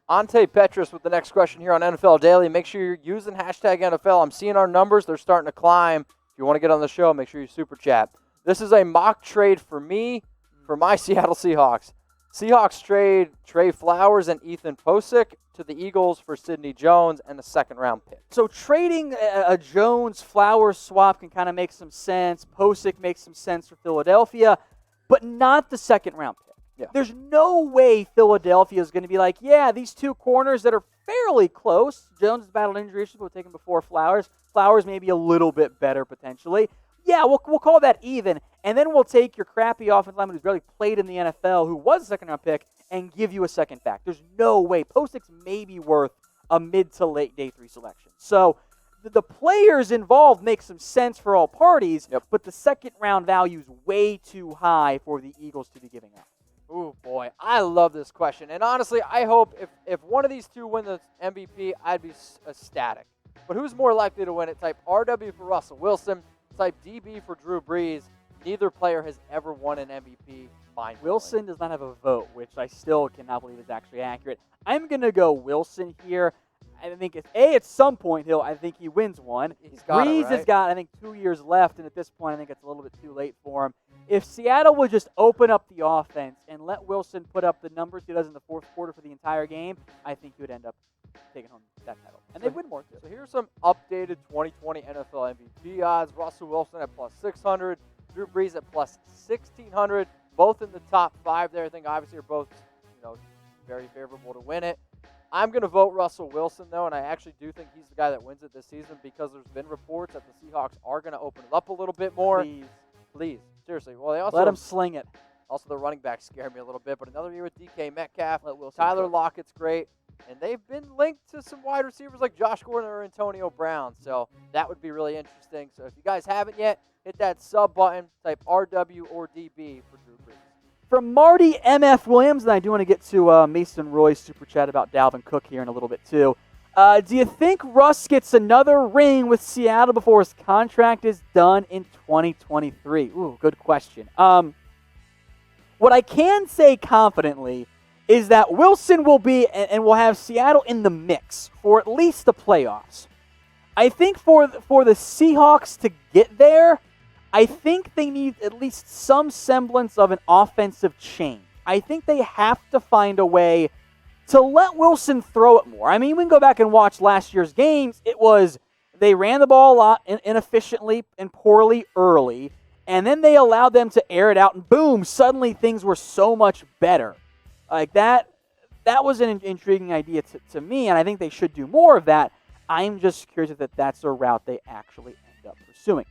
Ante Petrus with the next question here on NFL Daily. Make sure you're using hashtag NFL. I'm seeing our numbers. They're starting to climb. If you want to get on the show, make sure you super chat. This is a mock trade for me, for my Seattle Seahawks. Seahawks trade Trey Flowers and Ethan Posick to the Eagles for Sidney Jones and a second-round pick. So trading a Jones-Flowers swap can kind of make some sense. Posick makes some sense for Philadelphia, but not the second-round pick. Yeah. There's no way Philadelphia is going to be like, yeah, these two corners that are fairly close. Jones has battled injury issues. We'll take him before Flowers. Flowers may be a little bit better potentially. Yeah, we'll call that even, and then we'll take your crappy offensive lineman who's barely played in the NFL, who was a second-round pick, and give you a second back. There's no way. Posick's may be worth a mid to late day 3 selection. So the players involved make some sense for all parties, but the second-round value is way too high for the Eagles to be giving up. Ooh, boy, I love this question. And honestly, I hope if one of these two win the MVP, I'd be ecstatic. But who's more likely to win it? Type RW for Russell Wilson. Type DB for Drew Brees. Neither player has ever won an MVP. Wilson does not have a vote, which I still cannot believe is actually accurate. I'm going to go Wilson here. I think at some point I think he wins one. Brees has got, I think, 2 years left, and at this point I think it's a little bit too late for him. If Seattle would just open up the offense and let Wilson put up the numbers he does in the fourth quarter for the entire game, I think he would end up taking home that title. And they'd win more, too. So here's some updated 2020 NFL MVP odds. Russell Wilson at plus 600. Drew Brees at plus 1,600. Both in the top 5 there. I think obviously are both, very favorable to win it. I'm going to vote Russell Wilson, though, and I actually do think he's the guy that wins it this season because there's been reports that the Seahawks are going to open it up a little bit more. Please. Seriously. Well, they also let him sling it. Also, the running backs scare me a little bit, but another year with DK Metcalf. Tyler Lockett's great, and they've been linked to some wide receivers like Josh Gordon or Antonio Brown, so that would be really interesting. So if you guys haven't yet, hit that sub button, type RW or DB for Drew Brees. From Marty M.F. Williams, and I do want to get to Mason Roy's super chat about Dalvin Cook here in a little bit too. Do you think Russ gets another ring with Seattle before his contract is done in 2023? Ooh, good question. What I can say confidently is that Wilson will be and will have Seattle in the mix for at least the playoffs. I think for the Seahawks to get there, I think they need at least some semblance of an offensive change. I think they have to find a way to let Wilson throw it more. I mean, we can go back and watch last year's games. It was they ran the ball a lot inefficiently and poorly early, and then they allowed them to air it out, and boom, suddenly things were so much better. Like that was an intriguing idea to me, and I think they should do more of that. I'm just curious if that's a route they actually end up pursuing.